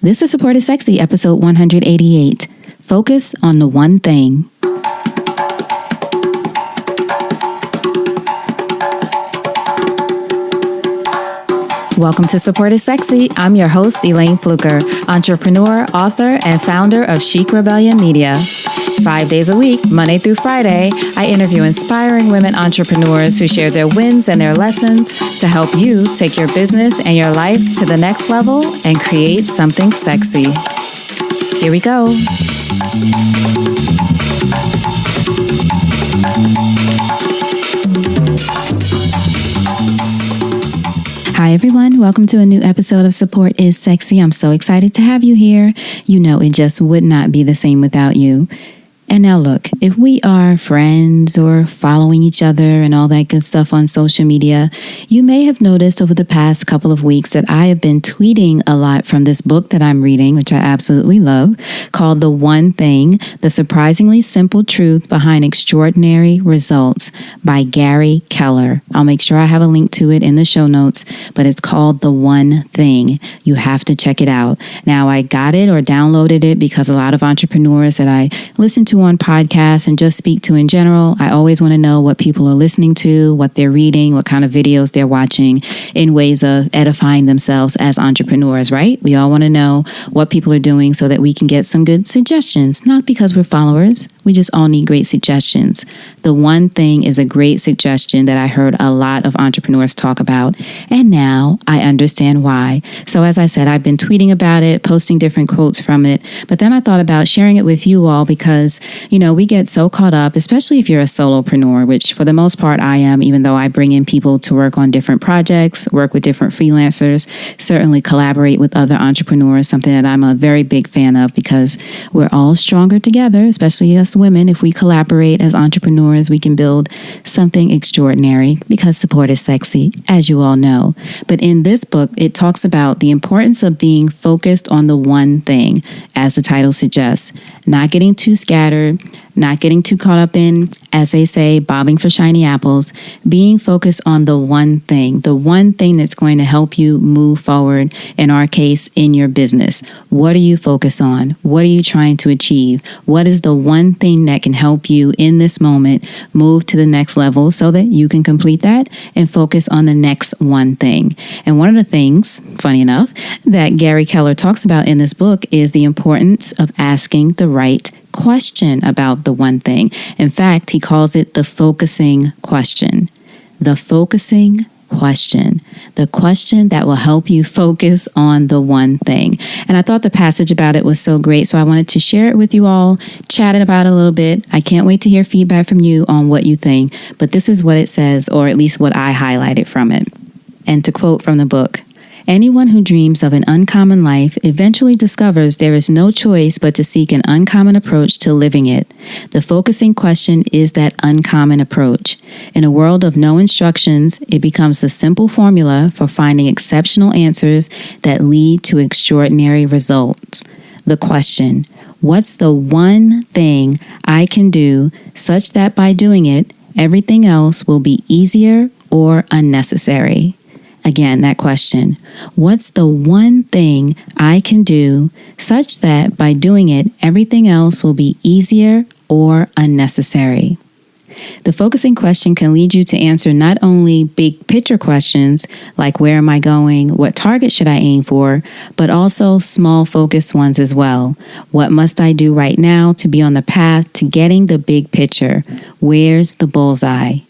This is Support is Sexy, episode 188. Focus on the one thing. Welcome to Support is Sexy. I'm your host, Elayne Fluker, entrepreneur, author, and founder of Chic Rebellion Media. 5 days a week, Monday through Friday, I interview inspiring women entrepreneurs who share their wins and their lessons to help you take your business and your life to the next level and create something sexy. Here we go. Hi, everyone. Welcome to a new episode of Support is Sexy. I'm so excited to have you here. You know, it just would not be the same without you. And now look, if we are friends or following each other and all that good stuff on social media, you may have noticed over the past couple of weeks that I have been tweeting a lot from this book that I'm reading, which I absolutely love, called The One Thing, The Surprisingly Simple Truth Behind Extraordinary Results by Gary Keller. I'll make sure I have a link to it in the show notes, but it's called The One Thing. You have to check it out. Now, I got it or downloaded it because a lot of entrepreneurs that I listen to on podcasts and just speak to in general, I always want to know what people are listening to, what they're reading, what kind of videos they're watching in ways of edifying themselves as entrepreneurs, right? We all want to know what people are doing so that we can get some good suggestions, not because we're followers. We just all need great suggestions. The One Thing is a great suggestion that I heard a lot of entrepreneurs talk about, and now I understand why. So as I said, I've been tweeting about it, posting different quotes from it, but then I thought about sharing it with you all because, you know, we get so caught up, especially if you're a solopreneur, which for the most part I am, even though I bring in people to work on different projects, work with different freelancers, certainly collaborate with other entrepreneurs, something that I'm a very big fan of because we're all stronger together, especially us women. If we collaborate as entrepreneurs, we can build something extraordinary because support is sexy, as you all know. But in this book, it talks about the importance of being focused on the one thing, as the title suggests, not getting too scattered, not getting too caught up in, as they say, bobbing for shiny apples, being focused on the one thing that's going to help you move forward, in our case, in your business. What are you focused on? What are you trying to achieve? What is the one thing that can help you in this moment move to the next level so that you can complete that and focus on the next one thing? And one of the things, funny enough, that Gary Keller talks about in this book is the importance of asking the right question about the one thing. In fact, he calls it the focusing question. The focusing question. The question that will help you focus on the one thing. And I thought the passage about it was so great, so I wanted to share it with you all, chat it about it a little bit. I can't wait to hear feedback from you on what you think, but this is what it says, or at least what I highlighted from it. And to quote from the book, anyone who dreams of an uncommon life eventually discovers there is no choice but to seek an uncommon approach to living it. The focusing question is that uncommon approach. In a world of no instructions, it becomes the simple formula for finding exceptional answers that lead to extraordinary results. The question, what's the one thing I can do such that by doing it, everything else will be easier or unnecessary? Again, that question, what's the one thing I can do such that by doing it, everything else will be easier or unnecessary? The focusing question can lead you to answer not only big picture questions like where am I going, what target should I aim for, but also small focused ones as well. What must I do right now to be on the path to getting the big picture? Where's the bullseye?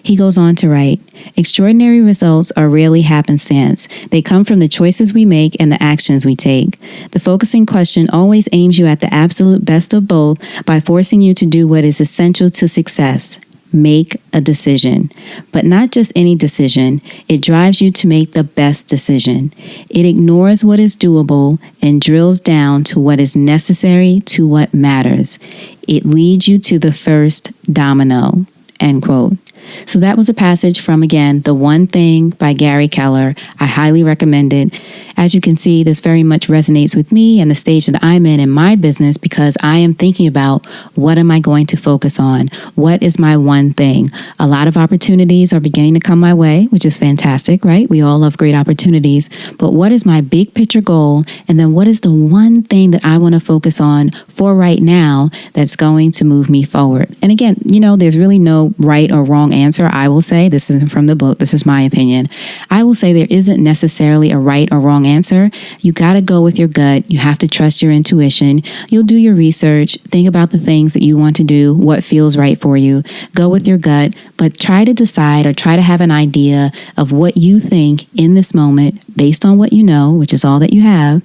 He goes on to write, extraordinary results are rarely happenstance. They come from the choices we make and the actions we take. The focusing question always aims you at the absolute best of both by forcing you to do what is essential to success. Make a decision. But not just any decision. It drives you to make the best decision. It ignores what is doable and drills down to what is necessary, to what matters. It leads you to the first domino. End quote. So that was a passage from, again, The One Thing by Gary Keller. I highly recommend it. As you can see, this very much resonates with me and the stage that I'm in my business, because I am thinking about, what am I going to focus on? What is my one thing? A lot of opportunities are beginning to come my way, which is fantastic, right? We all love great opportunities. But what is my big picture goal? And then what is the one thing that I want to focus on for right now that's going to move me forward? And again, there's really no right or wrong answer. I will say, this isn't from the book, this is my opinion. I will say there isn't necessarily a right or wrong answer. You got to go with your gut. You have to trust your intuition. You'll do your research, think about the things that you want to do, what feels right for you. Go with your gut, but try to decide or try to have an idea of what you think in this moment, based on what you know, which is all that you have.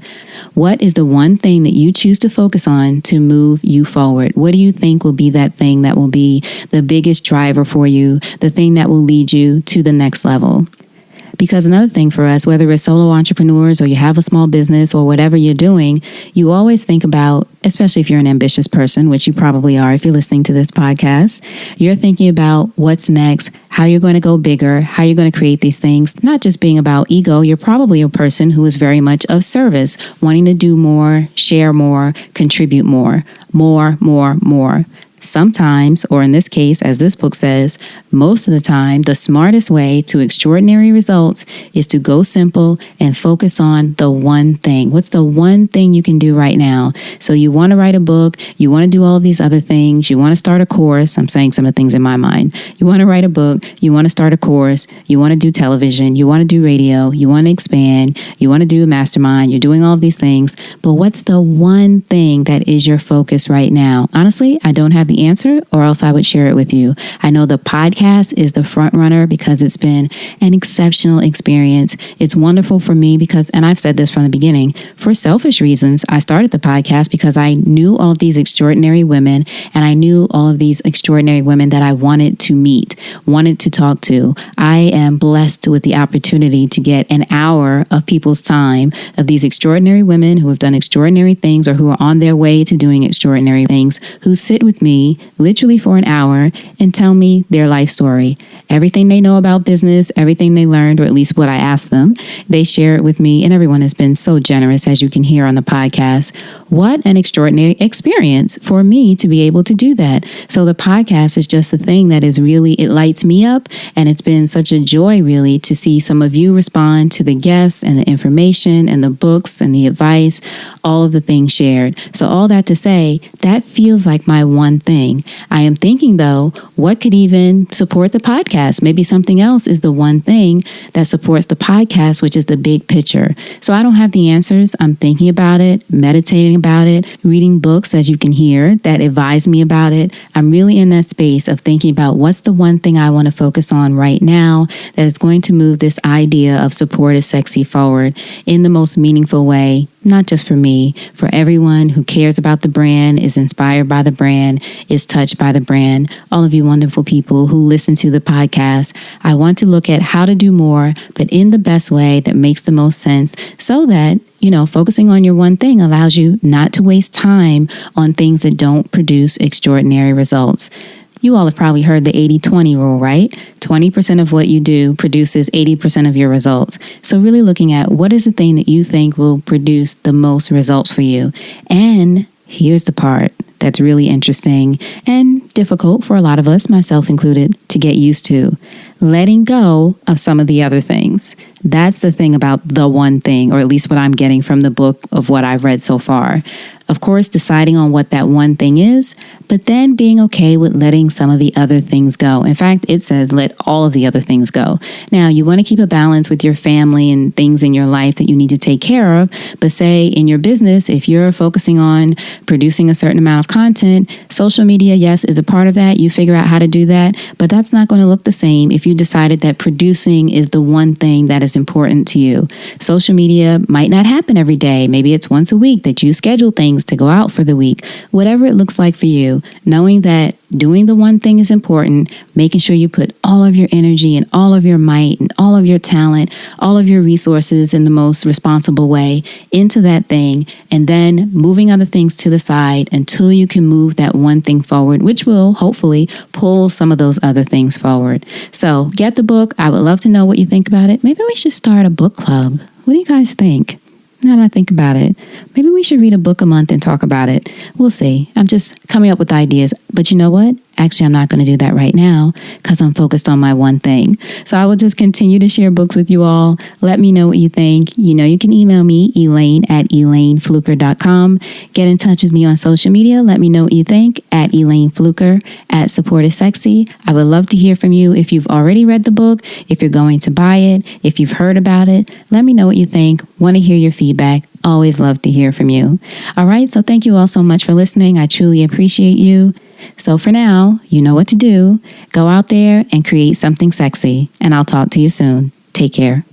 What is the one thing that you choose to focus on to move you forward? What do you think will be that thing that will be the biggest driver for you, the thing that will lead you to the next level? Because another thing for us, whether it's solo entrepreneurs or you have a small business or whatever you're doing, you always think about, especially if you're an ambitious person, which you probably are if you're listening to this podcast, you're thinking about what's next, how you're going to go bigger, how you're going to create these things, not just being about ego. You're probably a person who is very much of service, wanting to do more, share more, contribute more. Sometimes, or in this case, as this book says, most of the time, the smartest way to extraordinary results is to go simple and focus on the one thing. What's the one thing you can do right now? So you want to write a book, you want to do all of these other things, you want to start a course. I'm saying some of the things in my mind. You want to write a book, you want to start a course, you want to do television, you want to do radio, you want to expand, you want to do a mastermind, you're doing all of these things. But what's the one thing that is your focus right now? Honestly, I don't have the answer, or else I would share it with you. I know the podcast is the front runner because it's been an exceptional experience. It's wonderful for me because, and I've said this from the beginning, for selfish reasons, I started the podcast because I knew all of these extraordinary women, and I knew all of these extraordinary women that I wanted to meet, wanted to talk to. I am blessed with the opportunity to get an hour of people's time, of these extraordinary women who have done extraordinary things or who are on their way to doing extraordinary things, who sit with me literally for an hour and tell me their life story. Everything they know about business, everything they learned, or at least what I asked them, they share it with me, and everyone has been so generous, as you can hear on the podcast. What an extraordinary experience for me to be able to do that. So the podcast is just the thing that is really, it lights me up, and it's been such a joy really to see some of you respond to the guests and the information and the books and the advice, all of the things shared. So all that to say, that feels like my one thing. I am thinking though, what could even support the podcast? Maybe something else is the one thing that supports the podcast, which is the big picture. So I don't have the answers. I'm thinking about it, meditating about it, reading books, as you can hear, that advise me about it. I'm really in that space of thinking about what's the one thing I want to focus on right now that is going to move this idea of Support is Sexy forward in the most meaningful way. Not just for me, for everyone who cares about the brand, is inspired by the brand, is touched by the brand, all of you wonderful people who listen to the podcast. I want to look at how to do more, but in the best way that makes the most sense, so that, focusing on your one thing allows you not to waste time on things that don't produce extraordinary results. You all have probably heard the 80-20 rule, right? 20% of what you do produces 80% of your results. So really looking at what is the thing that you think will produce the most results for you. And here's the part that's really interesting and difficult for a lot of us, myself included, to get used to. Letting go of some of the other things. That's the thing about the one thing, or at least what I'm getting from the book of what I've read so far. Of course, deciding on what that one thing is, but then being okay with letting some of the other things go. In fact, it says let all of the other things go. Now, you want to keep a balance with your family and things in your life that you need to take care of. But say in your business, if you're focusing on producing a certain amount of content, social media, yes, is a part of that. You figure out how to do that. But that's not going to look the same if you decided that producing is the one thing that is important to you. Social media might not happen every day. Maybe it's once a week that you schedule things things to go out for the week, whatever it looks like for you, knowing that doing the one thing is important, making sure you put all of your energy and all of your might and all of your talent, all of your resources in the most responsible way into that thing, and then moving other things to the side until you can move that one thing forward, which will hopefully pull some of those other things forward. So get the book. I would love to know what you think about it. Maybe we should start a book club. What do you guys think? Now that I think about it, maybe we should read a book a month and talk about it. We'll see. I'm just coming up with ideas. But you know what? Actually, I'm not going to do that right now because I'm focused on my one thing. So I will just continue to share books with you all. Let me know what you think. You know, you can email me, Elayne at elaynefluker.com. Get in touch with me on social media. Let me know what you think at Elayne Fluker, at Support is Sexy. I would love to hear from you if you've already read the book, if you're going to buy it, if you've heard about it. Let me know what you think. Want to hear your feedback. Always love to hear from you. All right, so thank you all so much for listening. I truly appreciate you. So for now, you know what to do. Go out there and create something sexy, and I'll talk to you soon. Take care.